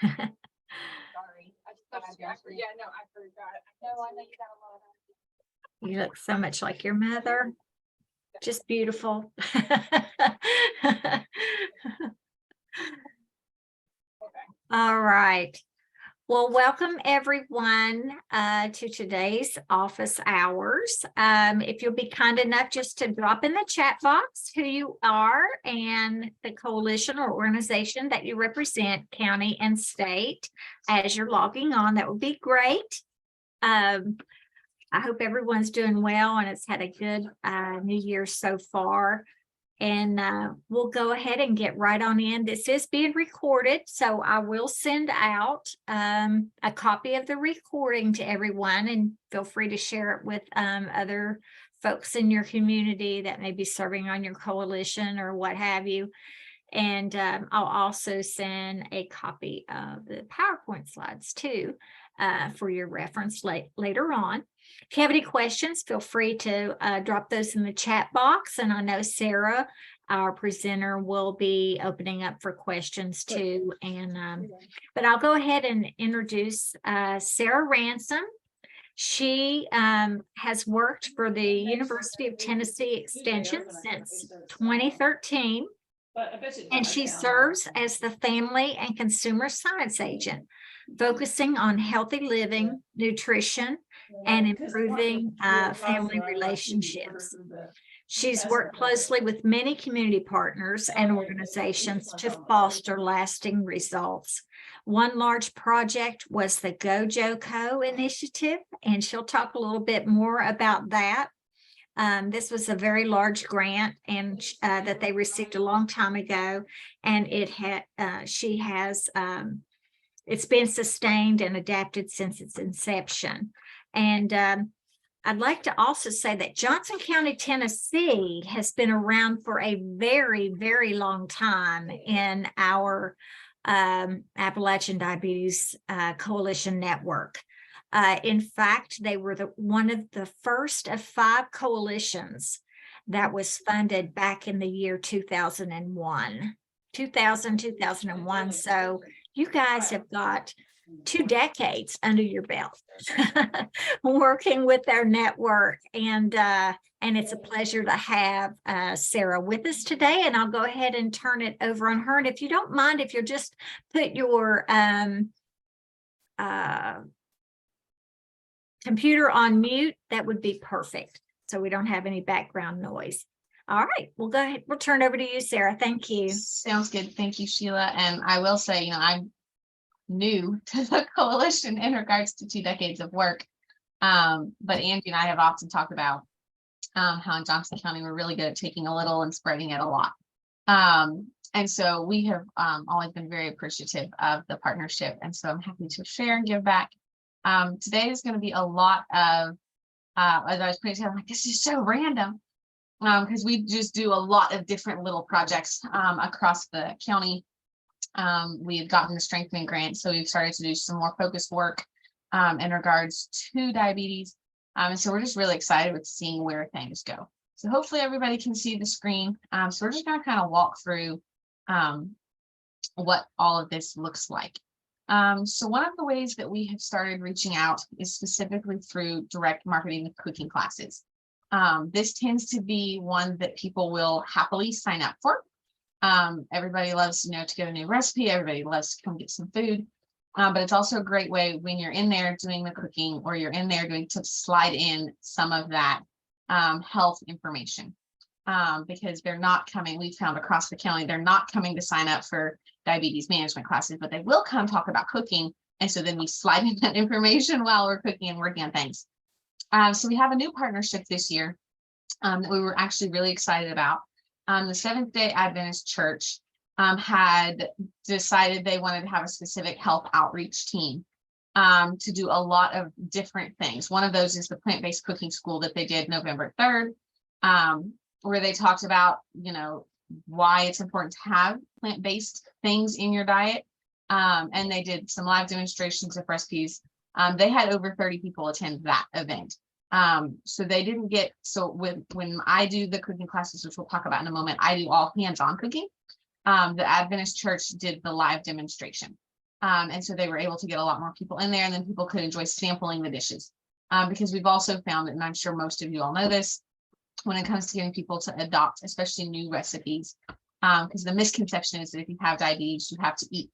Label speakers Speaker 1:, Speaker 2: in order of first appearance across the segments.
Speaker 1: Sorry. Yeah, no, I forgot. No, I know you got a lot of.
Speaker 2: You look so much like your mother. Just beautiful. All right. Well, welcome everyone to today's office hours. If you'll be kind enough just to drop in the chat box who you are and the coalition or organization that you represent, county and state, as you're logging on, that would be great. I hope everyone's doing well and it's had a good new year so far. And we'll go ahead and get right on in. This is being recorded, so I will send out a copy of the recording to everyone, and feel free to share it with other folks in your community that may be serving on your coalition or what have you. And I'll also send a copy of the PowerPoint slides too for your reference later on. If you have any questions, feel free to drop those in the chat box. And I know Sarah, our presenter, will be opening up for questions too. And but I'll go ahead and introduce Sarah Ransom. She has worked for the University of Tennessee Extension since 2013. And she serves as the Family and Consumer Science Agent, focusing on healthy living, nutrition, and improving family relationships. She's worked closely with many community partners and organizations to foster lasting results. One large project was the Go JoCo initiative, and she'll talk a little bit more about that. This was a very large grant and that they received a long time ago, and it had she has it's been sustained and adapted since its inception. And I'd like to also say that Johnson County, Tennessee has been around for a very, very long time in our Appalachian Diabetes Coalition Network. In fact, they were one of the first of 5 coalitions that was funded back in the year 2001. So you guys have got 2 decades under your belt working with their network, and it's a pleasure to have Sarah with us today. And I'll go ahead and turn it over on her. And if you don't mind, if you'll just put your computer on mute, that would be perfect, so we don't have any background noise. All right, we'll go ahead. We'll turn over to you, Sarah. Thank you.
Speaker 3: Sounds good. Thank you, Sheila. And I will say, I'm new to the coalition in regards to 2 decades of work. But Angie and I have often talked about how in Johnson County, we're really good at taking a little and spreading it a lot. And so we have always been very appreciative of the partnership. And so I'm happy to share and give back. Today is going to be a lot of, as I was putting together, I'm like, this is so random, because we just do a lot of different little projects across the county. We had gotten the strengthening grant, so we've started to do some more focused work in regards to diabetes. And so we're just really excited with seeing where things go. So hopefully everybody can see the screen. So we're just going to kind of walk through what all of this looks like. So one of the ways that we have started reaching out is specifically through direct marketing with cooking classes. This tends to be one that people will happily sign up for. Everybody loves, to get a new recipe. Everybody loves to come get some food. But it's also a great way when you're in there doing the cooking, or you're in there to slide in some of that health information. Because they're not coming, we've found across the county, they're not coming to sign up for diabetes management classes, but they will come talk about cooking. And so then we slide in that information while we're cooking and working on things. So we have a new partnership this year that we were actually really excited about. The Seventh-day Adventist Church had decided they wanted to have a specific health outreach team to do a lot of different things. One of those is the plant-based cooking school that they did November 3rd, where they talked about, why it's important to have plant-based things in your diet. And they did some live demonstrations of recipes. They had over 30 people attend that event. So they didn't get, when I do the cooking classes, which we'll talk about in a moment, I do all hands-on cooking. The Adventist Church did the live demonstration. And so they were able to get a lot more people in there, and then people could enjoy sampling the dishes. Because we've also found, and I'm sure most of you all know this, when it comes to getting people to adopt, especially new recipes, because the misconception is that if you have diabetes, you have to eat,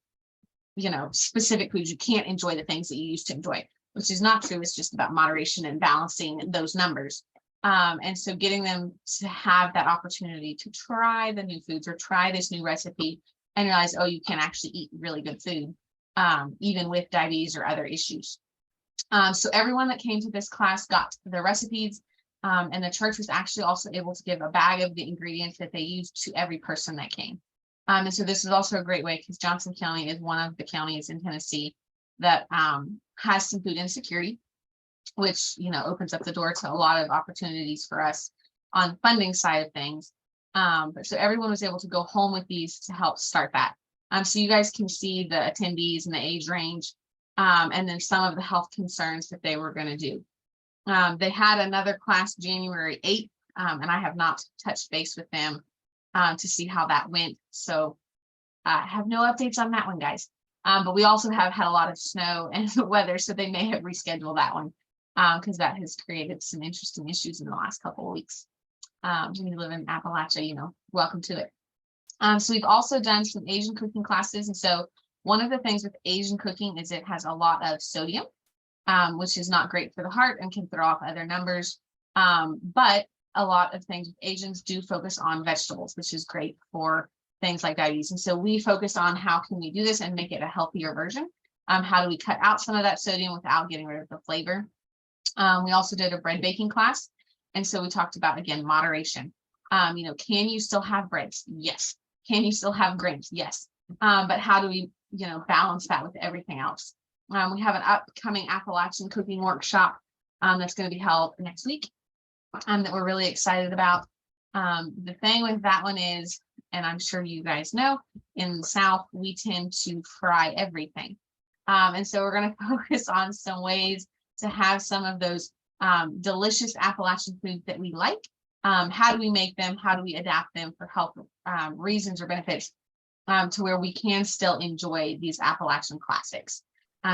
Speaker 3: specific foods. You can't enjoy the things that you used to enjoy, which is not true. It's just about moderation and balancing those numbers. And so getting them to have that opportunity to try the new foods or try this new recipe and realize, oh, you can actually eat really good food, even with diabetes or other issues. So everyone that came to this class got the recipes, and the church was actually also able to give a bag of the ingredients that they used to every person that came. And so this is also a great way, because Johnson County is one of the counties in Tennessee that has some food insecurity, which, opens up the door to a lot of opportunities for us on funding side of things. But so everyone was able to go home with these to help start that. So you guys can see the attendees and the age range, and then some of the health concerns that they were going to do. They had another class January 8th, and I have not touched base with them to see how that went. So I have no updates on that one, guys. But we also have had a lot of snow and weather, so they may have rescheduled that one, because that has created some interesting issues in the last couple of weeks. When you live in Appalachia, welcome to it. So we've also done some Asian cooking classes. And so one of the things with Asian cooking is it has a lot of sodium, which is not great for the heart and can throw off other numbers. But a lot of things with Asians do focus on vegetables, which is great for things like diabetes. And so we focus on how can we do this and make it a healthier version. How do we cut out some of that sodium without getting rid of the flavor? We also did a bread baking class. And so we talked about, again, moderation. Can you still have breads? Yes. Can you still have grains? Yes. But how do we, balance that with everything else? We have an upcoming Appalachian cooking workshop that's going to be held next week, that we're really excited about. The thing with that one is, and I'm sure you guys know, in the South, we tend to fry everything. And so we're going to focus on some ways to have some of those delicious Appalachian foods that we like. How do we make them? How do we adapt them for health reasons or benefits, to where we can still enjoy these Appalachian classics?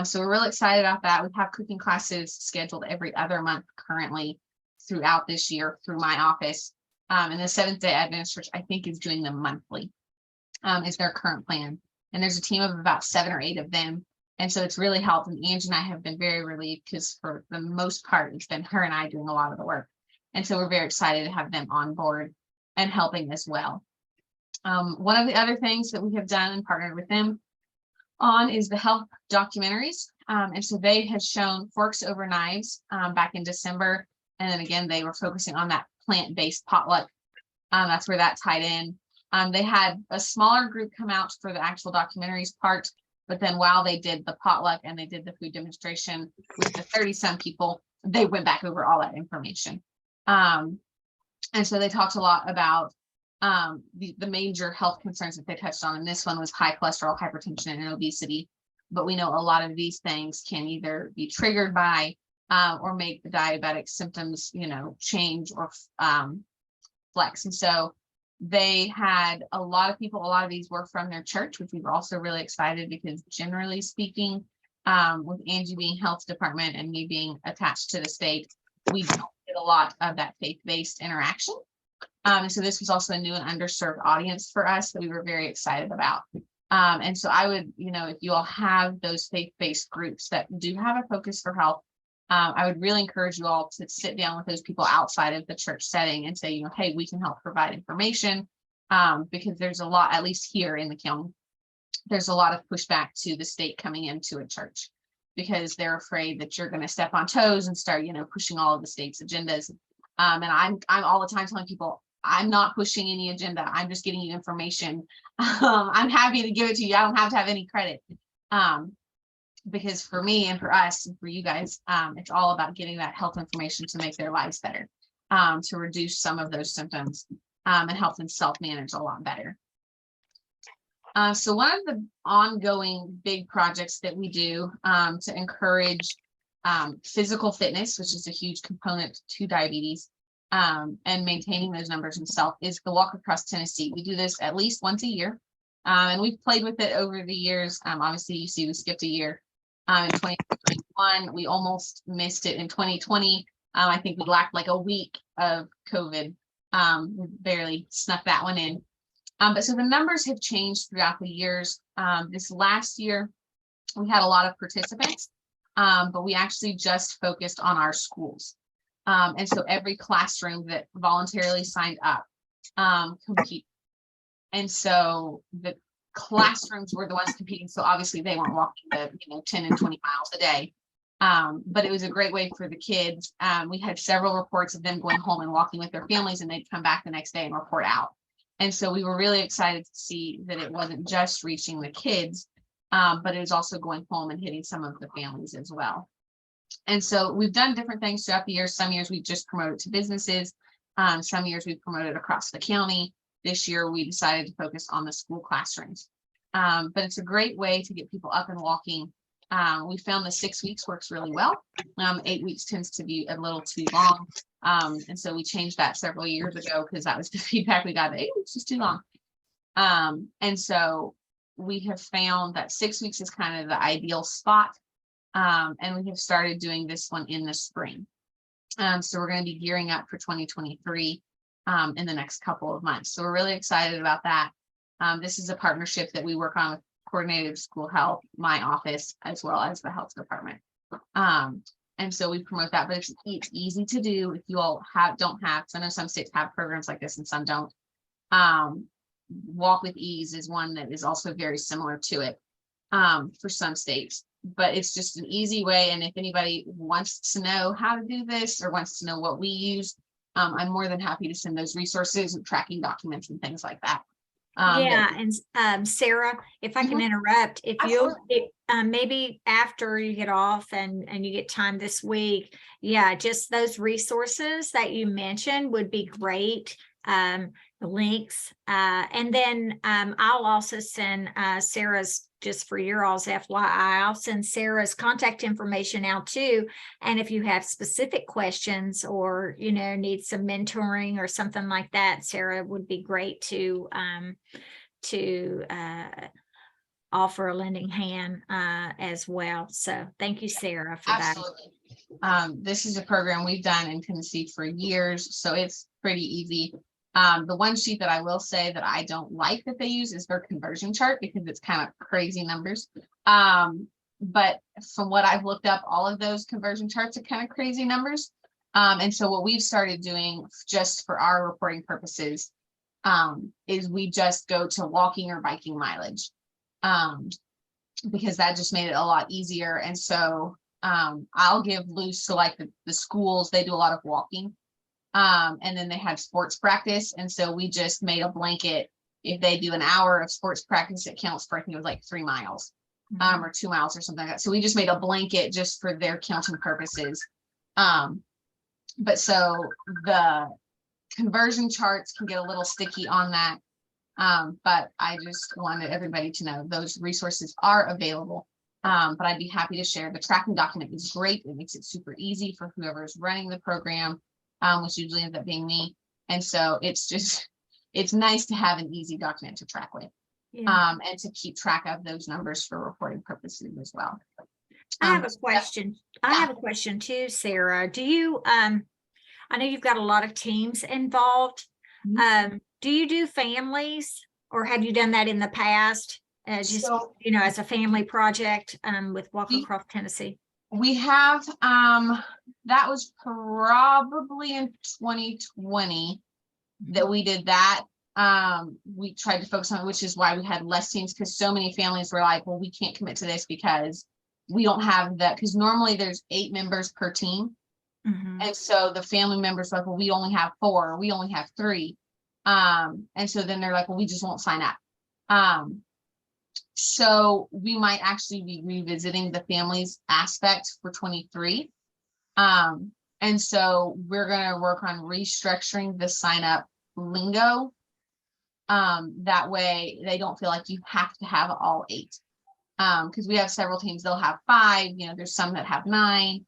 Speaker 3: So we're really excited about that. We have cooking classes scheduled every other month currently throughout this year through my office. And the Seventh-day Adventist Church, I think, is doing them monthly, is their current plan. And there's a team of about 7 or 8 of them. And so it's really helped. And Angie and I have been very relieved, because for the most part, it's been her and I doing a lot of the work. And so we're very excited to have them on board and helping as well. One of the other things that we have done and partnered with them on is the health documentaries. And so they had shown Forks Over Knives back in December. And then again, they were focusing on that plant-based potluck. That's where that tied in. They had a smaller group come out for the actual documentaries part. But then while they did the potluck and they did the food demonstration with the 30-some people, they went back over all that information. And so they talked a lot about the major health concerns that they touched on. And this one was high cholesterol, hypertension, and obesity. But we know a lot of these things can either be triggered by or make the diabetic symptoms, change or flex. And so they had a lot of people, a lot of these were from their church, which we were also really excited, because generally speaking, with Angie being health department and me being attached to the state, we don't get a lot of that faith-based interaction. And so this was also a new and underserved audience for us that we were very excited about. And so I would, if you all have those faith-based groups that do have a focus for health, I would really encourage you all to sit down with those people outside of the church setting and say, hey, we can help provide information, because there's a lot, at least here in the county, there's a lot of pushback to the state coming into a church, because they're afraid that you're going to step on toes and start, pushing all of the state's agendas. And I'm all the time telling people, I'm not pushing any agenda. I'm just getting you information. I'm happy to give it to you. I don't have to have any credit. Because for me and for us and for you guys, it's all about getting that health information to make their lives better, to reduce some of those symptoms, and help them self-manage a lot better. So one of the ongoing big projects that we do to encourage physical fitness, which is a huge component to diabetes, and maintaining those numbers themselves, is the Walk Across Tennessee. We do this at least once a year. And we've played with it over the years. Obviously, you see, we skipped a year. In 2021, we almost missed it in 2020. I think we lacked like a week of COVID. We barely snuck that one in. But so the numbers have changed throughout the years. This last year, we had a lot of participants, but we actually just focused on our schools. And so every classroom that voluntarily signed up compete. And so the classrooms were the ones competing. So obviously they weren't walking the 10 and 20 miles a day. But it was a great way for the kids. We had several reports of them going home and walking with their families, and they'd come back the next day and report out. And so we were really excited to see that it wasn't just reaching the kids, but it was also going home and hitting some of the families as well. And so we've done different things throughout the years. Some years we just promoted to businesses. Some years we've promoted across the county. This year we decided to focus on the school classrooms. But it's a great way to get people up and walking. We found the 6 weeks works really well. 8 weeks tends to be a little too long. And so we changed that several years ago because that was the feedback we got. 8 weeks is too long. And so we have found that 6 weeks is kind of the ideal spot. And we have started doing this one in the spring. So we're going to be gearing up for 2023 in the next couple of months. So we're really excited about that. This is a partnership that we work on with Coordinated School Health, my office, as well as the health department. And so we promote that, but it's easy to do if you all don't have, so I know some states have programs like this and some don't. Walk with Ease is one that is also very similar to it for some states, but it's just an easy way. And if anybody wants to know how to do this or wants to know what we use, I'm more than happy to send those resources and tracking documents and things like that.
Speaker 2: Yeah, and Sarah, if I can interrupt, if you'll maybe after you get off and you get time this week, yeah, just those resources that you mentioned would be great. The links, and then I'll also send Sarah's, just for your all's FYI, I'll send Sarah's contact information out too. And if you have specific questions or need some mentoring or something like that, Sarah would be great to offer a lending hand as well. So thank you, Sarah, for
Speaker 3: Absolutely. That. This is a program we've done in Tennessee for years, so it's pretty easy. The one sheet that I will say that I don't like that they use is their conversion chart because it's kind of crazy numbers. But from what I've looked up, all of those conversion charts are kind of crazy numbers. And so what we've started doing just for our reporting purposes is we just go to walking or biking mileage because that just made it a lot easier. And so I'll give loose to like the schools, they do a lot of walking. And then they have sports practice. And so we just made a blanket. If they do an hour of sports practice, it counts for, I think it was like 3 miles, or 2 miles or something like that. So we just made a blanket just for their counting purposes. But so the conversion charts can get a little sticky on that. But I just wanted everybody to know those resources are available. But I'd be happy to share. The tracking document is great. It makes it super easy for whoever is running the program. Which usually ends up being me. And so it's nice to have an easy document to track with, and to keep track of those numbers for reporting purposes as well.
Speaker 2: I have a question. I have a question too, Sarah. Do you, I know you've got a lot of teams involved. Do you do families, or have you done that in the past? Just, as a family project with Walker-Croft, Tennessee?
Speaker 3: We have, that was probably in 2020 that we did that. We tried to focus on it, which is why we had less teams, because so many families were like, well, we can't commit to this because we don't have that, because normally there's 8 members per team. And so the family members were like, well, we only have 4, we only have 3. And so then they're like, well, we just won't sign up. So we might actually be revisiting the families aspect for 23. And so we're going to work on restructuring the sign up lingo. That way they don't feel like you have to have all 8. Because we have several teams, they'll have 5, there's some that have 9.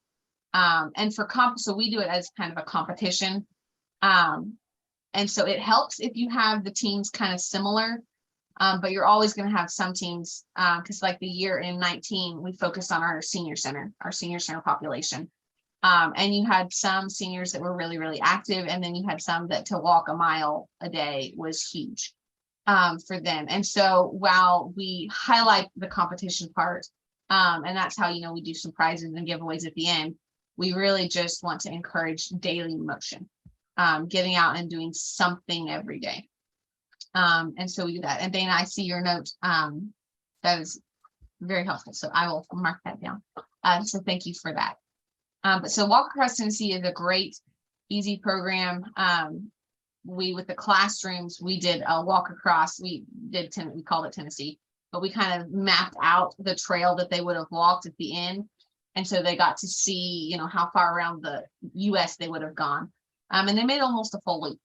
Speaker 3: And for so we do it as kind of a competition. And so it helps if you have the teams kind of similar. But you're always going to have some teams, because like the year in 19, we focused on our senior center population. And you had some seniors that were really, really active, and then you had some that to walk a mile a day was huge for them. And so while we highlight the competition part, and that's how, you know, we do some prizes and giveaways at the end, we really just want to encourage daily motion, getting out and doing something every day. And so we do that. And Dana, I see your note. That is very helpful. So I will mark that down. So thank you for that. But so Walk Across Tennessee is a great, easy program. With the classrooms, we did a walk across, we called it Tennessee, but we kind of mapped out the trail that they would have walked at the end. And so they got to see, you know, how far around the US they would have gone. And they made almost a full loop,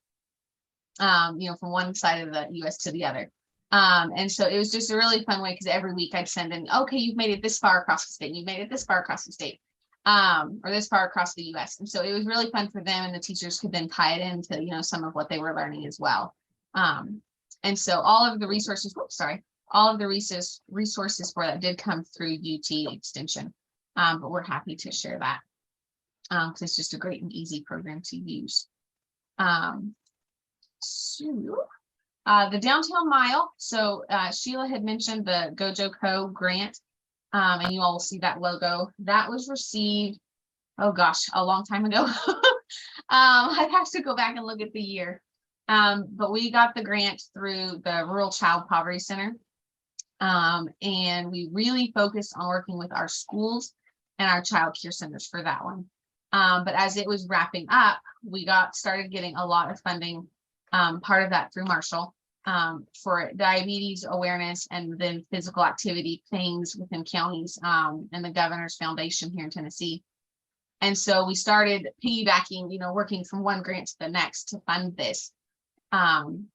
Speaker 3: you know, from one side of the US to the other. And so it was just a really fun way, because every week I'd send in, okay, you've made it this far across the state, you've made it this far across the state, or this far across the US. And so it was really fun for them, and the teachers could then tie it into, you know, some of what they were learning as well. And so all of the resources, all of the resources for that did come through UT Extension. But we're happy to share that, because it's just a great and easy program to use. The Downtown Mile. So Sheila had mentioned the GoJoCo grant, and you all will see that logo. That was received, oh gosh, a long time ago. I'd have to go back and look at the year. But we got the grant through the Rural Child Poverty Center. And we really focused on working with our schools and our child care centers for that one. But as it was wrapping up, we started getting a lot of funding, part of that through Marshall, for diabetes awareness and then physical activity things within counties, and the Governor's Foundation here in Tennessee. And so we started piggybacking, you know, working from one grant to the next to fund this. And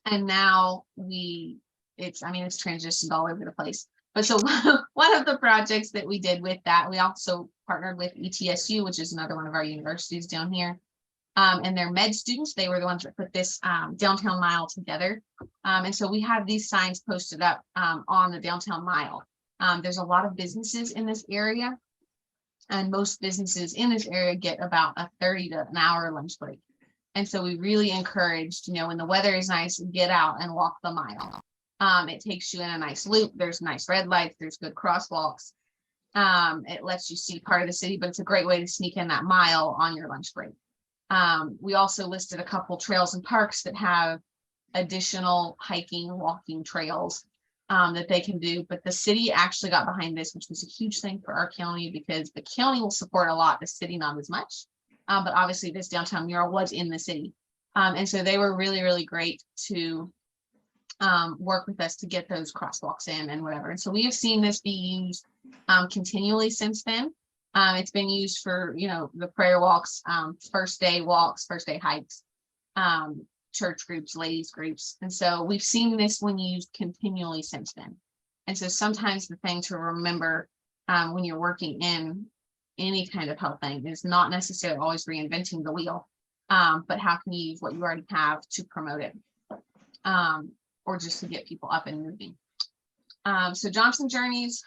Speaker 3: now it's transitioned all over the place. But so one of the projects that we did with that, we also partnered with ETSU, which is another one of our universities down here. And their med students, they were the ones that put this Downtown Mile together. And so we have these signs posted up on the Downtown Mile. There's a lot of businesses in this area, and most businesses in this area get about a 30 to an hour lunch break. And so we really encouraged, you know, when the weather is nice, get out and walk the mile. It takes you in a nice loop. There's nice red lights. There's good crosswalks. It lets you see part of the city, but it's a great way to sneak in that mile on your lunch break. We also listed a couple trails and parks that have additional hiking, walking trails that they can do. But the city actually got behind this, which was a huge thing for our county, because the county will support a lot, the city not as much. But obviously this downtown mural was in the city. And so they were really, really great to work with us to get those crosswalks in and whatever. And so we have seen this be used continually since then. It's been used for, you know, the prayer walks, first day walks, first day hikes, church groups, ladies groups. And so we've seen this one used continually since then. And so sometimes the thing to remember when you're working in any kind of health thing is not necessarily always reinventing the wheel, but how can you use what you already have to promote it, or just to get people up and moving. So Johnson Journeys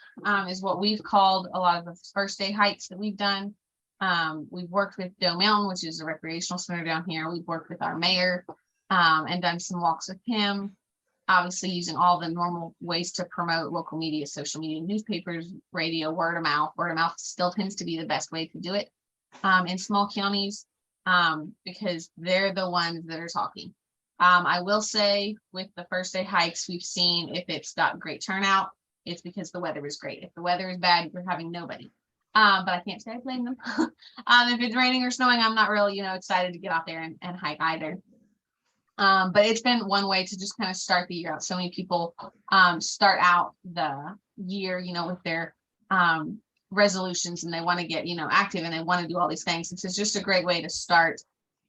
Speaker 3: is what we've called a lot of the first day hikes that we've done. We've worked with Doe Mountain, which is a recreational center down here. We've worked with our mayor and done some walks with him, obviously using all the normal ways to promote local media, social media, newspapers, radio, word of mouth. Word of mouth still tends to be the best way to do it in small counties, because they're the ones that are talking. I will say with the first day hikes, we've seen if it's got great turnout, it's because the weather is great. If the weather is bad, you're having nobody. But I can't say I blame them. If it's raining or snowing, I'm not really, you know, excited to get out there and hike either. But it's been one way to just kind of start the year out. So many people start out the year, you know, with their resolutions, and they want to get, you know, active, and they want to do all these things. It's just a great way to start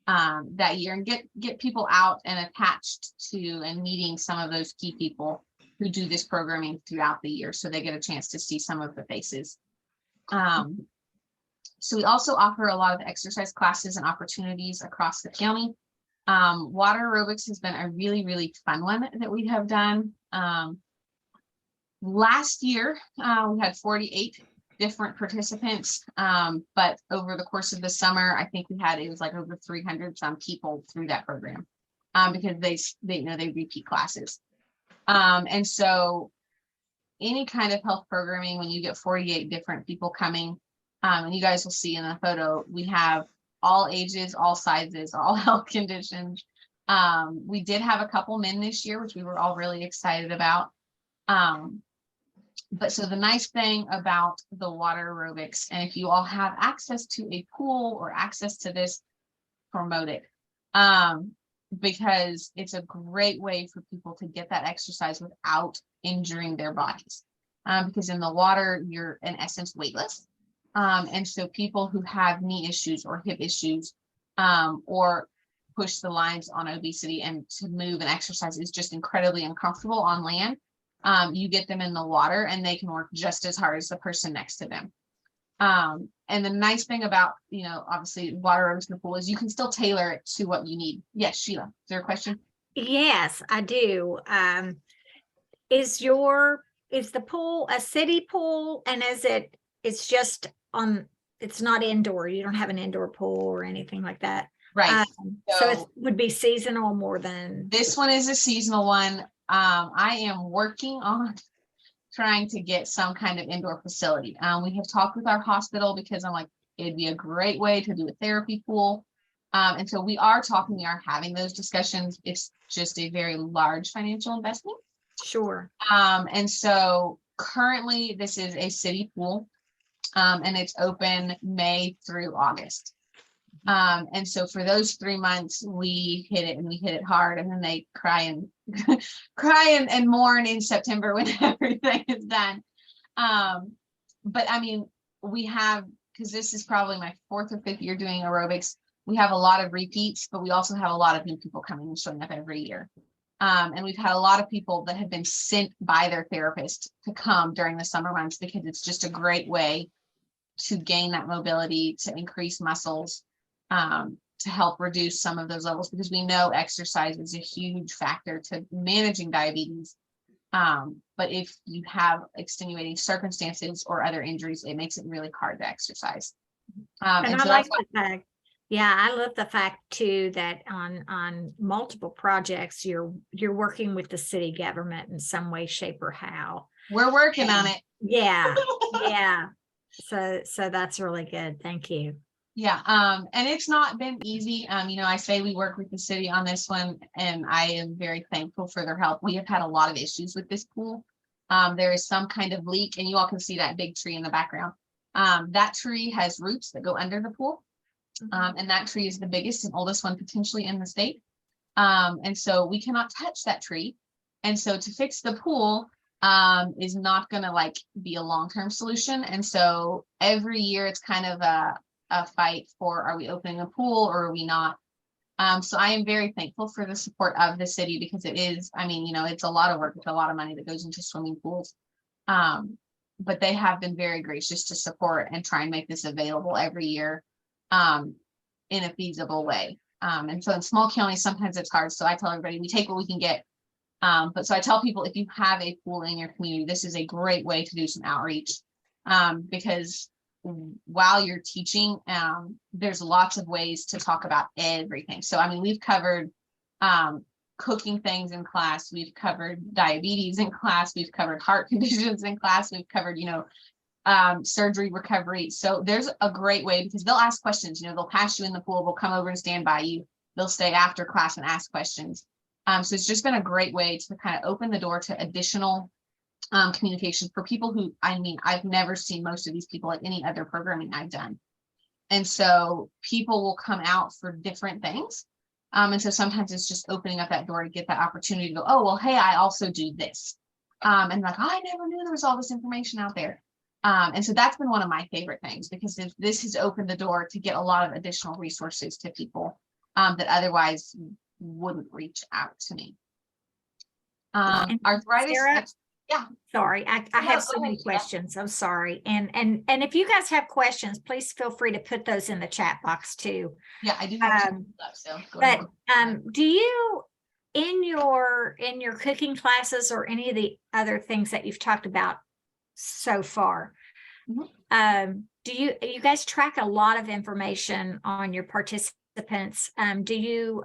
Speaker 3: that year and get people out and attached to and meeting some of those key people who do this programming throughout the year, so they get a chance to see some of the faces. So we also offer a lot of exercise classes and opportunities across the county. Water aerobics has been a really, really fun one that we have done. Last year, we had 48 different participants, but over the course of the summer, I think it was like over 300 some people through that program, because they repeat classes. And so any kind of health programming, when you get 48 different people coming, and you guys will see in the photo, we have all ages, all sizes, all health conditions. We did have a couple men this year, which we were all really excited about. But so the nice thing about the water aerobics, and if you all have access to a pool or access to this, promote it. Because it's a great way for people to get that exercise without injuring their bodies. Because in the water, you're in essence weightless. And so people who have knee issues or hip issues, or push the lines on obesity, and to move and exercise is just incredibly uncomfortable on land. You get them in the water and they can work just as hard as the person next to them. And the nice thing about, obviously water aerobics in the pool is you can still tailor it to what you need. Yes, Sheila, is there a question?
Speaker 2: Yes, I do. Is the pool a city pool, and it's just it's not indoor? You don't have an indoor pool or anything like that?
Speaker 3: Right.
Speaker 2: So it would be seasonal more than.
Speaker 3: This one is a seasonal one. I am working on trying to get some kind of indoor facility. We have talked with our hospital, because I'm like, it'd be a great way to do a therapy pool. And so we are having those discussions. It's just a very large financial investment.
Speaker 2: Sure.
Speaker 3: And so currently this is a city pool, and it's open May through August. And so for those 3 months, we hit it hard, and then they cry and mourn in September when everything is done. But I mean, we have, because this is probably my 4th or 5th year doing aerobics, we have a lot of repeats, but we also have a lot of new people coming and showing up every year. And we've had a lot of people that have been sent by their therapist to come during the summer months, because it's just a great way to gain that mobility, to increase muscles, to help reduce some of those levels, because we know exercise is a huge factor to managing diabetes. But if you have extenuating circumstances or other injuries, it makes it really hard to exercise.
Speaker 2: And I like the fact, I love the fact too that on multiple projects you're working with the city government in some way, shape, or how.
Speaker 3: We're working on it.
Speaker 2: Yeah, yeah. So that's really good. Thank you.
Speaker 3: Yeah, and it's not been easy. I say we work with the city on this one, and I am very thankful for their help. We have had a lot of issues with this pool. There is some kind of leak, and you all can see that big tree in the background. That tree has roots that go under the pool, and that tree is the biggest and oldest one potentially in the state. And so we cannot touch that tree. And so to fix the pool is not going to be a long-term solution. And so every year it's kind of a fight for, are we opening a pool or are we not? So I am very thankful for the support of the city, because it is, it's a lot of work with a lot of money that goes into swimming pools. But they have been very gracious to support and try and make this available every year in a feasible way. And so in small counties, sometimes it's hard. So I tell everybody, we take what we can get. But so I tell people, if you have a pool in your community, this is a great way to do some outreach, because while you're teaching, there's lots of ways to talk about everything. So, we've covered cooking things in class. We've covered diabetes in class. We've covered heart conditions in class. We've covered, surgery recovery. So there's a great way, because they'll ask questions, they'll pass you in the pool, they'll come over and stand by you. They'll stay after class and ask questions. So it's just been a great way to kind of open the door to additional communication for people who, I've never seen most of these people at any other programming I've done. And so people will come out for different things. And so sometimes it's just opening up that door to get that opportunity to go, oh, well, hey, I also do this. And I never knew there was all this information out there. And so that's been one of my favorite things, because this has opened the door to get a lot of additional resources to people that otherwise wouldn't reach out to me. Arthritis.
Speaker 2: Sarah,
Speaker 3: Yeah.
Speaker 2: Sorry, I
Speaker 3: No,
Speaker 2: have so
Speaker 3: go
Speaker 2: many
Speaker 3: ahead, Sheila.
Speaker 2: questions. I'm sorry. And if you guys have questions, please feel free to put those in the chat box too.
Speaker 3: Yeah, I do have
Speaker 2: Um,
Speaker 3: left, so go
Speaker 2: But
Speaker 3: ahead.
Speaker 2: do you, in your cooking classes or any of the other things that you've talked about so far, do you guys track a lot of information on your participants? Do you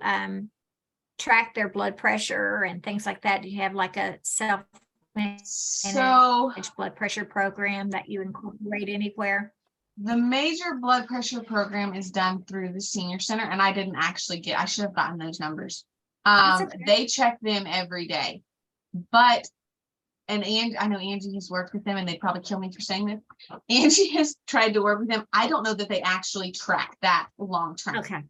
Speaker 2: track their blood pressure and things like that? Do you have like a self-managed
Speaker 3: So
Speaker 2: blood pressure program that you incorporate anywhere?
Speaker 3: the major blood pressure program is done through the senior center, and I didn't actually I should have gotten those numbers.
Speaker 2: That's okay.
Speaker 3: They check them every day, but and I know Angie has worked with them, and they'd probably kill me for saying this. Angie has tried to work with them. I don't know that they actually track that long term.
Speaker 2: Okay.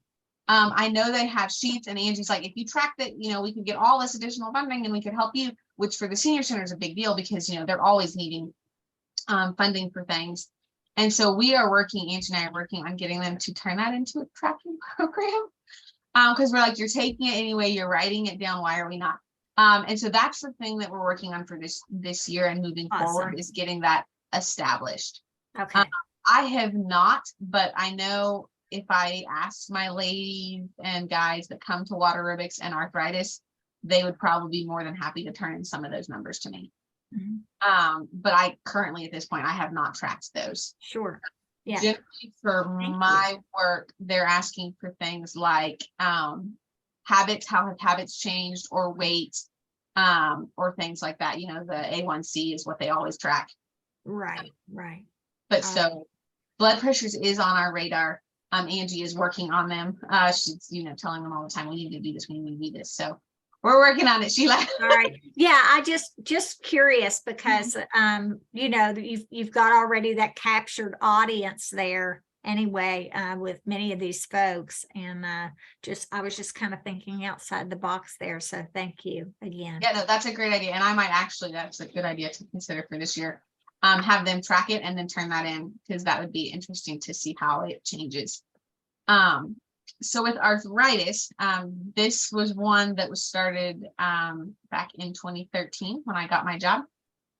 Speaker 3: I know they have sheets, and Angie's like, if you track that, we can get all this additional funding and we could help you, which for the senior center is a big deal because, they're always needing funding for things. And so we are working, Angie and I are working on getting them to turn that into a tracking program. Because we're like, you're taking it anyway, you're writing it down. Why are we not? And so that's the thing that we're working on for this year and moving forward is getting that established.
Speaker 2: Okay.
Speaker 3: I have not, but I know if I asked my ladies and guys that come to water aerobics and arthritis, they would probably be more than happy to turn in some of those numbers to me. But I currently at this point, I have not tracked those.
Speaker 2: Sure. Yeah.
Speaker 3: Generally for my work, they're asking for things like habits, how have habits changed, or weight, or things like that. The A1C is what they always track.
Speaker 2: Right.
Speaker 3: But so blood pressures is on our radar. Angie is working on them. She's, telling them all the time, we need to do this, we need to do this. So we're working on it, Sheila.
Speaker 2: All right. Yeah, I just curious because you've got already that captured audience there anyway, with many of these folks. And I was just kind of thinking outside the box there. So thank you again.
Speaker 3: Yeah, no, that's a great idea. And I might that's a good idea to consider for this year. Have them track it and then turn that in, because that would be interesting to see how it changes. So with arthritis, this was one that was started back in 2013 when I got my job.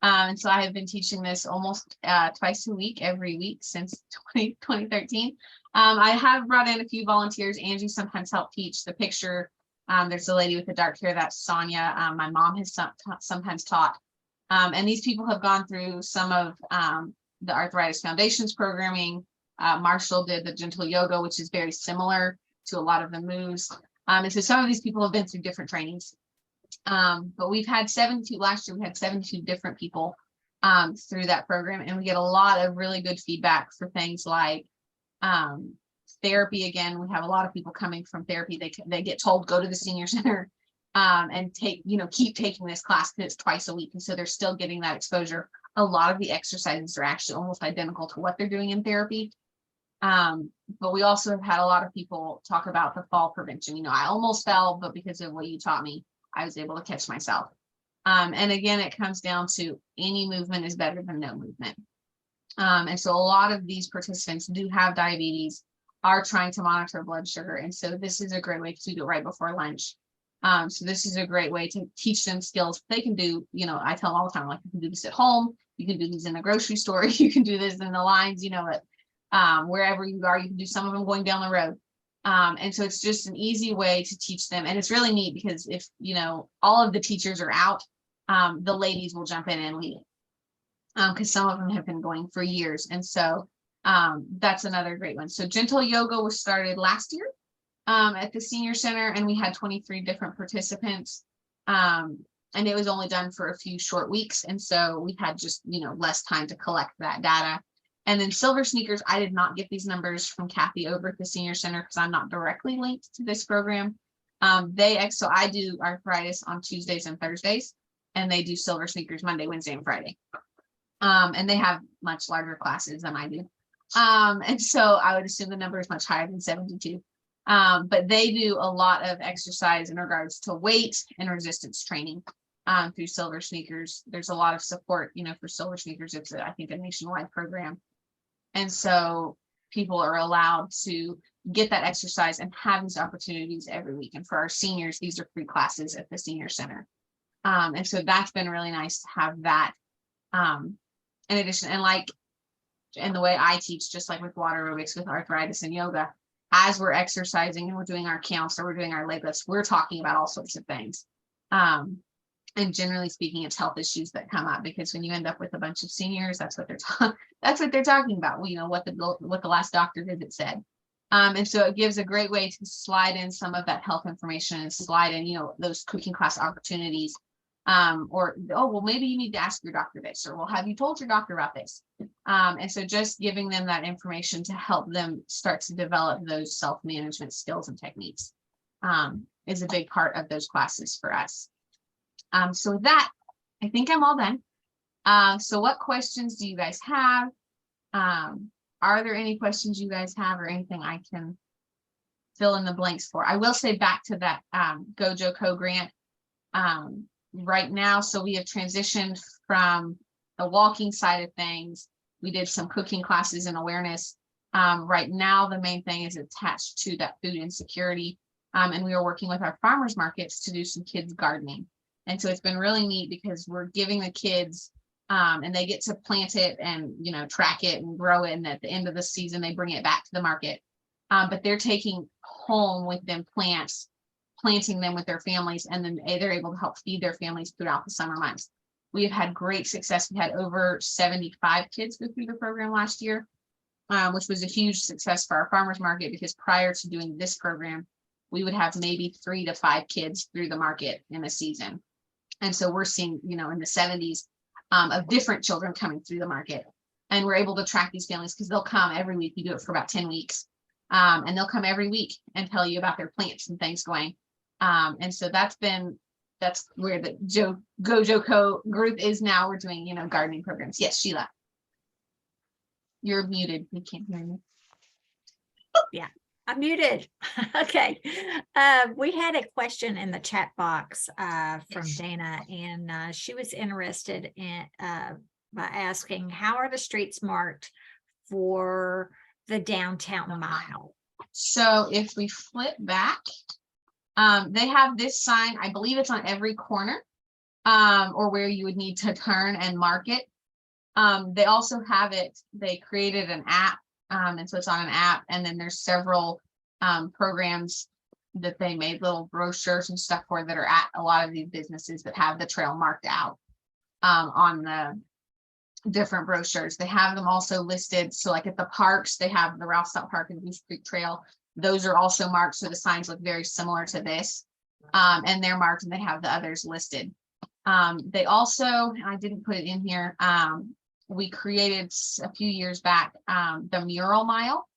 Speaker 3: And so I have been teaching this almost twice a week, every week since 2013. I have brought in a few volunteers. Angie sometimes helped teach the picture. There's a lady with the dark hair, that's Sonia. My mom has sometimes taught. And these people have gone through some of the Arthritis Foundation's programming. Marshall did the gentle yoga, which is very similar to a lot of the moves. And so some of these people have been through different trainings. But we've had last year we had 72 different people through that program, and we get a lot of really good feedback for things like therapy. Again, we have a lot of people coming from therapy. They get told, go to the senior center and keep taking this class, because it's twice a week. And so they're still getting that exposure. A lot of the exercises are actually almost identical to what they're doing in therapy. But we also have had a lot of people talk about the fall prevention. I almost fell, but because of what you taught me, I was able to catch myself. And again, it comes down to any movement is better than no movement. And so a lot of these participants do have diabetes, are trying to monitor blood sugar. And so this is a great way to do it right before lunch. So this is a great way to teach them skills they can do. I tell them all the time, like, you can do this at home, you can do these in the grocery store, you can do this in the lines, wherever you are, you can do some of them going down the road. And so it's just an easy way to teach them. And it's really neat because if, all of the teachers are out, the ladies will jump in and lead it. Because some of them have been going for years. And so that's another great one. So gentle yoga was started last year at the senior center, and we had 23 different participants. And it was only done for a few short weeks. And so we had just, less time to collect that data. And then silver sneakers, I did not get these numbers from Kathy over at the senior center because I'm not directly linked to this program. So I do arthritis on Tuesdays and Thursdays, and they do silver sneakers Monday, Wednesday, and Friday. And they have much larger classes than I do. And so I would assume the number is much higher than 72. But they do a lot of exercise in regards to weight and resistance training through silver sneakers. There's a lot of support, for silver sneakers. It's, I think, a nationwide program. And so people are allowed to get that exercise and have these opportunities every week. And for our seniors, these are free classes at the senior center. And so that's been really nice to have that. In addition, and the way I teach, just like with water aerobics, with arthritis and yoga, as we're exercising and we're doing our counts or we're doing our leg lifts, we're talking about all sorts of things. And generally speaking, it's health issues that come up, because when you end up with a bunch of seniors, that's what they're talking about. Well, you know, what the last doctor visit said. And so it gives a great way to slide in some of that health information and slide in, you know, those cooking class opportunities. Or, oh, well, maybe you need to ask your doctor this, or well, have you told your doctor about this? And so just giving them that information to help them start to develop those self-management skills and techniques is a big part of those classes for us. So with that, I think I'm all done. So what questions do you guys have? Are there any questions you guys have, or anything I can fill in the blanks for? I will say back to that Gojo co-grant right now. So we have transitioned from the walking side of things. We did some cooking classes and awareness. Right now, the main thing is attached to that food insecurity. And we are working with our farmers markets to do some kids gardening. And so it's been really neat, because we're giving the kids and they get to plant it and, you know, track it and grow it. And at the end of the season, they bring it back to the market. But they're taking home with them plants, planting them with their families, and then they're able to help feed their families throughout the summer months. We have had great success. We had over 75 kids go through the program last year, which was a huge success for our farmers market, because prior to doing this program, we would have maybe 3 to 5 kids through the market in a season. And so we're seeing, you know, in the 70s of different children coming through the market. And we're able to track these families, because they'll come every week. We do it for about 10 weeks. And they'll come every week and tell you about their plants and things going. And so that's where the Gojo Co group is now. We're doing, you know, gardening programs. Yes, Sheila. You're muted. We can't hear you.
Speaker 2: Yeah, I'm muted. Okay. We had a question in the chat box from Dana, and she was interested in by asking, how are the streets marked for the downtown mile?
Speaker 3: So if we flip back, they have this sign. I believe it's on every corner, or where you would need to turn and mark it. They also have it, they created an app, and so it's on an app, and then there's several programs that they made, little brochures and stuff for, that are at a lot of these businesses that have the trail marked out on the different brochures. They have them also listed. So like at the parks, they have the Ralph Stout Park and Goose Creek Trail. Those are also marked, so the signs look very similar to this, and they're marked, and they have the others listed. They also, and I didn't put it in here, we created a few years back the mural mile.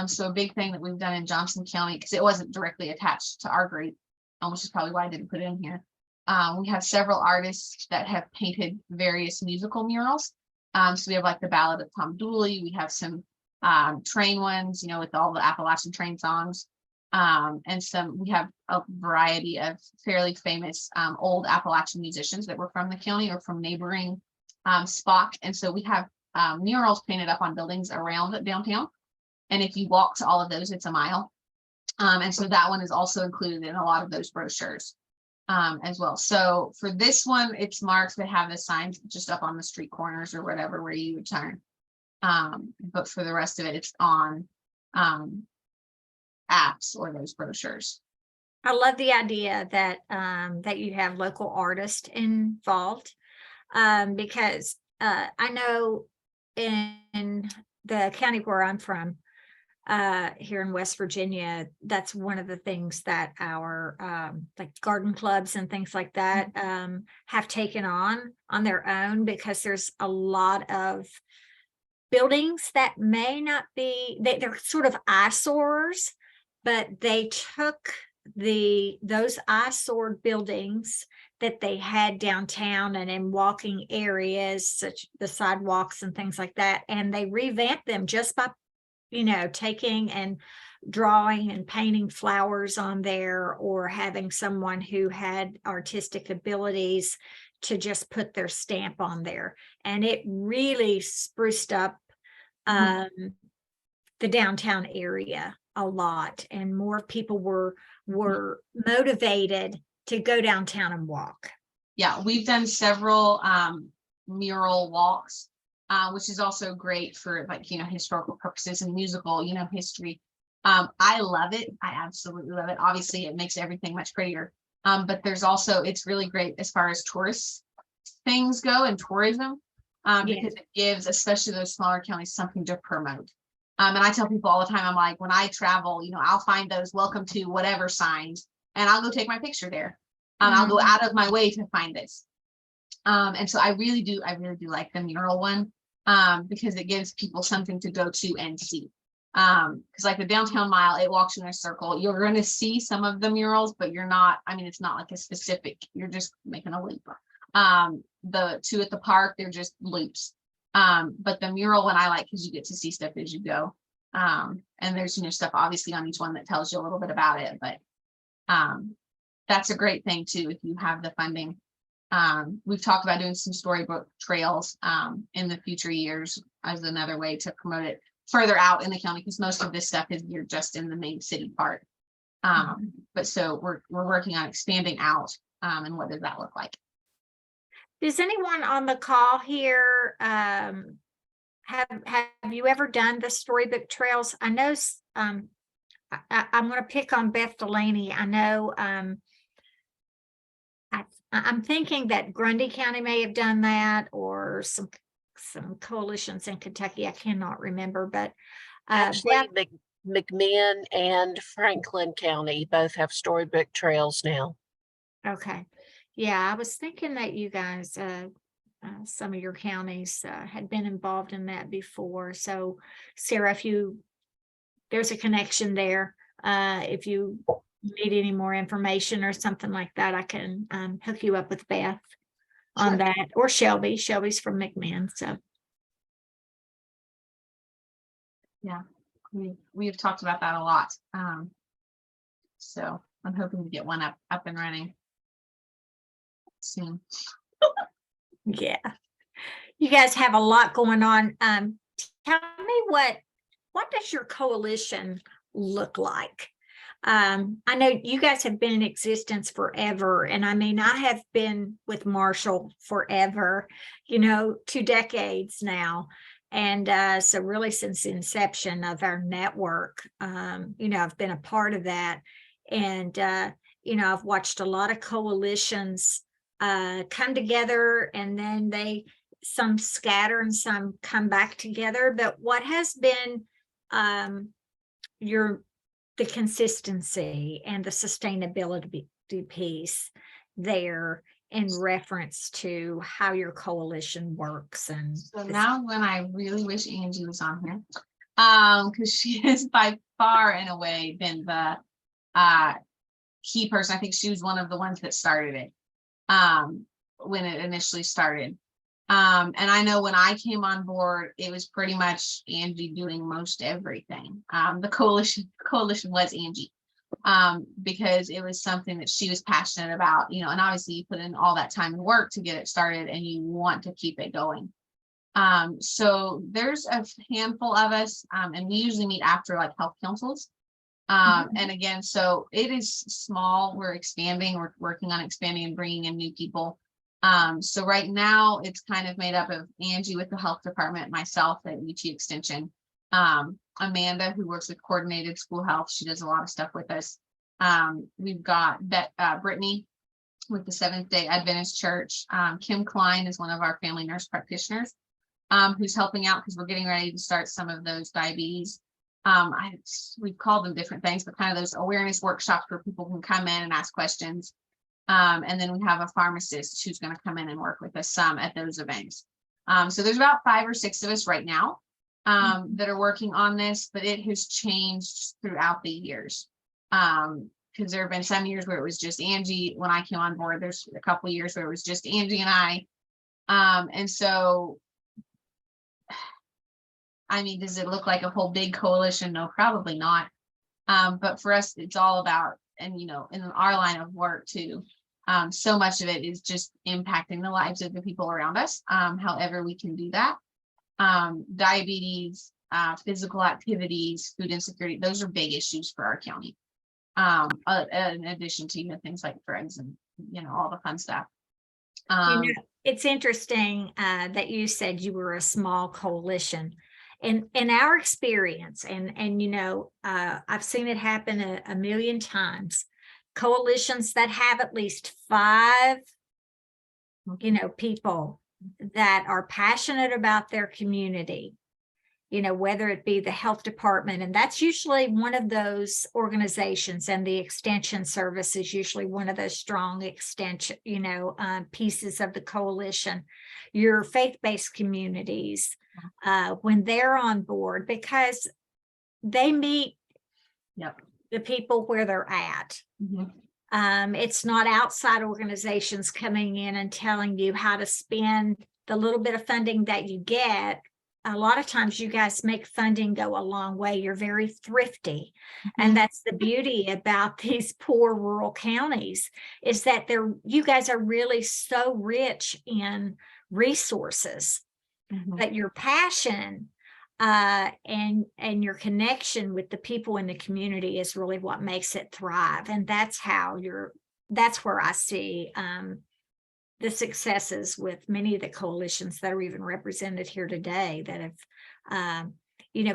Speaker 3: So a big thing that we've done in Johnson County, because it wasn't directly attached to our group, which is probably why I didn't put it in here. We have several artists that have painted various musical murals. So we have like the Ballad of Tom Dooley. We have some train ones, you know, with all the Appalachian train songs. And we have a variety of fairly famous old Appalachian musicians that were from the county or from neighboring spots. And so we have murals painted up on buildings around downtown. And if you walk to all of those, it's a mile. And so that one is also included in a lot of those brochures as well. So for this one, it's marked. They have the signs just up on the street corners or whatever where you would turn. But for the rest of it, it's on apps or those brochures.
Speaker 2: I love the idea that that you have local artists involved, because I know in the county where I'm from, here in West Virginia, that's one of the things that our like garden clubs and things like that have taken on their own, because there's a lot of buildings that may not be, they're sort of eyesores, but they took those eyesore buildings that they had downtown and in walking areas, such the sidewalks and things like that, and they revamped them just by, you know, taking and drawing and painting flowers on there, or having someone who had artistic abilities to just put their stamp on there. And it really spruced up the downtown area a lot, and more people were motivated to go downtown and walk.
Speaker 3: Yeah, we've done several mural walks, which is also great for like, historical purposes and musical, history. I love it. I absolutely love it. Obviously, it makes everything much prettier. But there's also, it's really great as far as tourist things go and tourism, because it gives, especially those smaller counties, something to promote. And I tell people all the time, I'm like, when I travel, I'll find those welcome to whatever signs and I'll go take my picture there. I'll go out of my way to find this. And so I really do like the mural one, because it gives people something to go to and see. Because like the downtown mile, it walks you in a circle. You're going to see some of the murals, but you're not, it's not like a specific, you're just making a loop. The two at the park, they're just loops. But the mural one I like because you get to see stuff as you go. And there's, stuff obviously on each one that tells you a little bit about it, but that's a great thing too, if you have the funding. We've talked about doing some storybook trails in the future years as another way to promote it further out in the county, because most of this stuff is geared just in the main city part. But so we're working on expanding out. And what does that look like?
Speaker 2: Does anyone on the call here have you ever done the storybook trails? I know I'm going to pick on Beth Delaney. I know I'm thinking that Grundy County may have done that, or some coalitions in Kentucky. I cannot remember, but
Speaker 4: actually, McMinn and Franklin County both have storybook trails now.
Speaker 2: Okay. Yeah, I was thinking that you guys, some of your counties had been involved in that before. So Sarah, there's a connection there. If you need any more information or something like that, I can hook you up with Beth on that, or Shelby. Shelby's from McMinn. So
Speaker 3: yeah, we have talked about that a lot. So I'm hoping to get one up and running soon.
Speaker 2: yeah, you guys have a lot going on. Tell me what does your coalition look like? I know you guys have been in existence forever, and I have been with Marshall forever, 2 decades now. And so really since the inception of our network, I've been a part of that. And, I've watched a lot of coalitions come together, and then some scatter and some come back together. But what has been the consistency and the sustainability piece there in reference to how your coalition works? And
Speaker 3: so now when I really wish Angie was on here, because she is by far and away been the key person. I think she was one of the ones that started it when it initially started. And I know when I came on board, it was pretty much Angie doing most everything. The coalition was Angie, because it was something that she was passionate about, and obviously you put in all that time and work to get it started, and you want to keep it going. So there's a handful of us, and we usually meet after like health councils. And again, so it is small. We're expanding. We're working on expanding and bringing in new people. So right now it's kind of made up of Angie with the health department, myself at UT Extension, Amanda, who works with coordinated school health. She does a lot of stuff with us. We've got Brittany with the Seventh-day Adventist Church. Kim Klein is one of our family nurse practitioners, who's helping out because we're getting ready to start some of those diabetes. We've called them different things, but kind of those awareness workshops where people can come in and ask questions. And then we have a pharmacist who's going to come in and work with us some at those events. So there's about 5 or 6 of us right now that are working on this, but it has changed throughout the years. Because there have been some years where it was just Angie. When I came on board, there's a couple of years where it was just Angie and I. And so, does it look like a whole big coalition? No, probably not. But for us, it's all about, and in our line of work too, so much of it is just impacting the lives of the people around us, however we can do that. Diabetes, physical activities, food insecurity, those are big issues for our county. In addition to things like drugs and all the fun stuff.
Speaker 2: It's interesting that you said you were a small coalition. In our experience, and I've seen it happen a million times. Coalitions that have at least 5, people that are passionate about their community, whether it be the health department, and that's usually one of those organizations, and the extension service is usually one of those strong extension, pieces of the coalition. Your faith-based communities, when they're on board, because they meet the people where they're at. It's not outside organizations coming in and telling you how to spend the little bit of funding that you get. A lot of times you guys make funding go a long way. You're very thrifty. And that's the beauty about these poor rural counties, is that you guys are really so rich in resources, but your passion and your connection with the people in the community is really what makes it thrive. And that's where I see the successes with many of the coalitions that are even represented here today that have,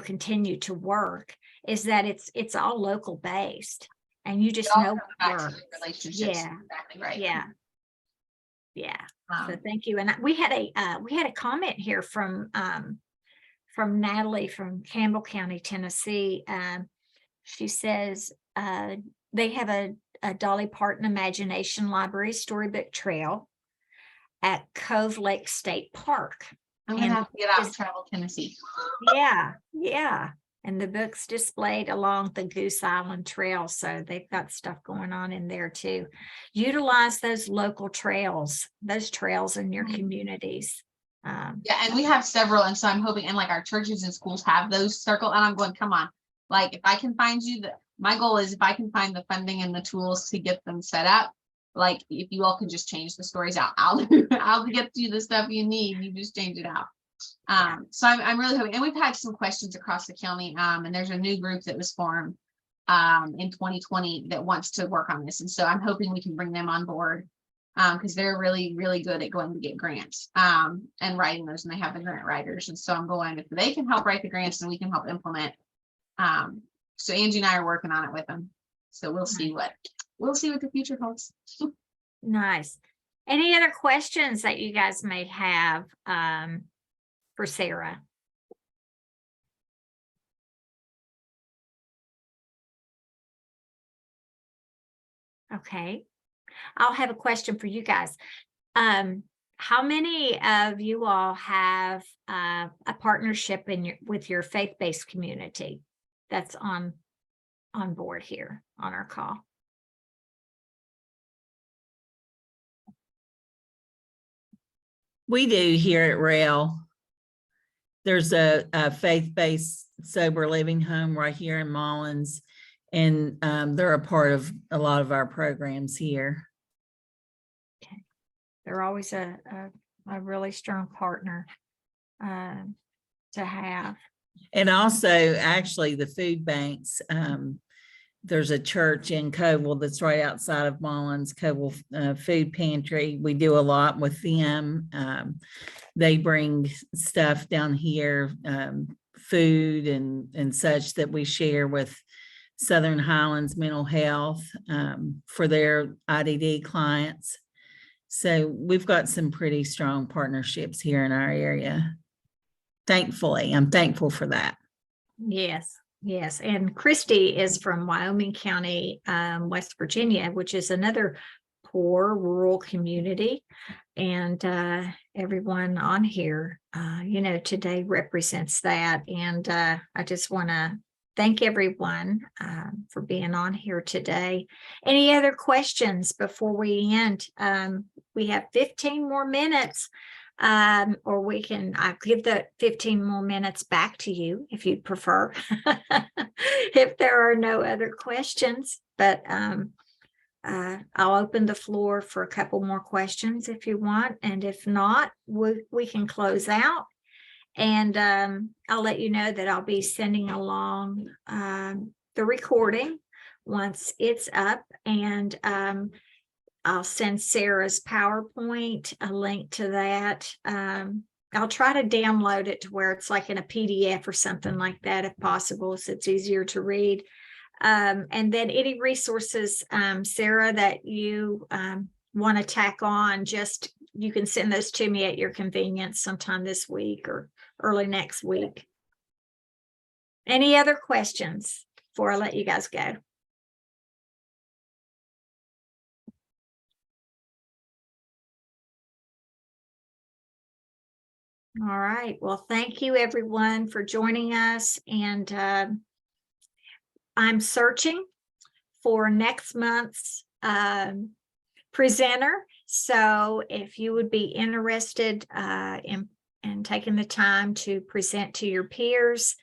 Speaker 2: continued to work, is that it's all local based, and you just know
Speaker 3: relationships.
Speaker 2: Yeah,
Speaker 3: Exactly right.
Speaker 2: Yeah. So thank you. And we had a comment here from Natalie from Campbell County, Tennessee. She says they have a Dolly Parton Imagination Library storybook trail at Cove Lake State Park.
Speaker 3: I'm gonna have to get out and travel Tennessee.
Speaker 2: Yeah. And the book's displayed along the Goose Island Trail. So they've got stuff going on in there too. Utilize those local trails, those trails in your communities.
Speaker 3: And we have several, and so I'm hoping, and like our churches and schools have those circle, and I'm going, come on, like if I can find you, my goal is if I can find the funding and the tools to get them set up, like if you all can just change the stories out, I'll get you the stuff you need, you just change it out. So I'm really hoping, and we've had some questions across the county, and there's a new group that was formed in 2020 that wants to work on this, and so I'm hoping we can bring them on board, because they're really, really good at going to get grants and writing those, and they have the grant writers. And so I'm going, if they can help write the grants, and we can help implement. So Angie and I are working on it with them. So we'll see what the future holds.
Speaker 2: Nice. Any other questions that you guys may have for Sarah? Okay. I'll have a question for you guys. How many of you all have a partnership with your faith-based community that's on board here on our call?
Speaker 5: We do here at Rail. There's a faith-based sober living home right here in Mullins, and they're a part of a lot of our programs here.
Speaker 2: Okay. They're always a really strong partner to have.
Speaker 5: And also, actually, the food banks. There's a church in Coville that's right outside of Mullins, Coville Food Pantry. We do a lot with them. They bring stuff down here, food and such that we share with Southern Highlands Mental Health for their IDD clients. So we've got some pretty strong partnerships here in our area. Thankfully, I'm thankful for that.
Speaker 2: Yes. And Christy is from Wyoming County, West Virginia, which is another poor rural community. And everyone on here, today represents that. And I just want to thank everyone for being on here today. Any other questions before we end? We have 15 more minutes. Or I'll give the 15 more minutes back to you if you'd prefer, if there are no other questions, but I'll open the floor for a couple more questions if you want. And if not, we can close out, and I'll let you know that I'll be sending along the recording once it's up. And I'll send Sarah's PowerPoint, a link to that. I'll try to download it to where it's like in a PDF or something like that, if possible, so it's easier to read. And then any resources, Sarah, that you want to tack on, just you can send those to me at your convenience sometime this week or early next week. Any other questions before I let you guys go? All right. Well, thank you everyone for joining us. And I'm searching for next month's presenter. So if you would be interested in taking the time to present to your peers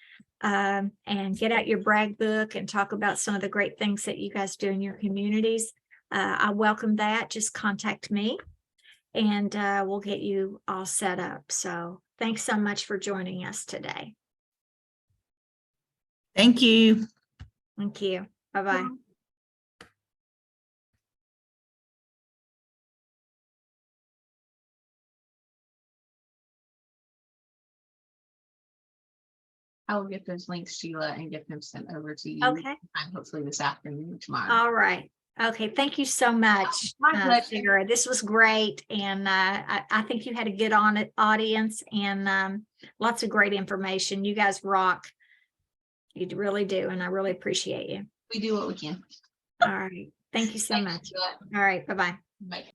Speaker 2: and get out your brag book and talk about some of the great things that you guys do in your communities, I welcome that. Just contact me and we'll get you all set up. So thanks so much for joining us today.
Speaker 5: Thank you.
Speaker 2: Thank you. Bye-bye.
Speaker 3: I will get those links, Sheila, and get them sent over to you.
Speaker 2: Okay.
Speaker 3: Hopefully this afternoon or tomorrow.
Speaker 2: All right. Okay. Thank you so much,
Speaker 3: My pleasure.
Speaker 2: Sarah. This was great. And I think you had a good audience and lots of great information. You guys rock. You really do. And I really appreciate you.
Speaker 3: We do what we can.
Speaker 2: All right. Thank you so
Speaker 3: Thanks,
Speaker 2: much.
Speaker 3: Sheila.
Speaker 2: All right. Bye-bye.
Speaker 3: Bye.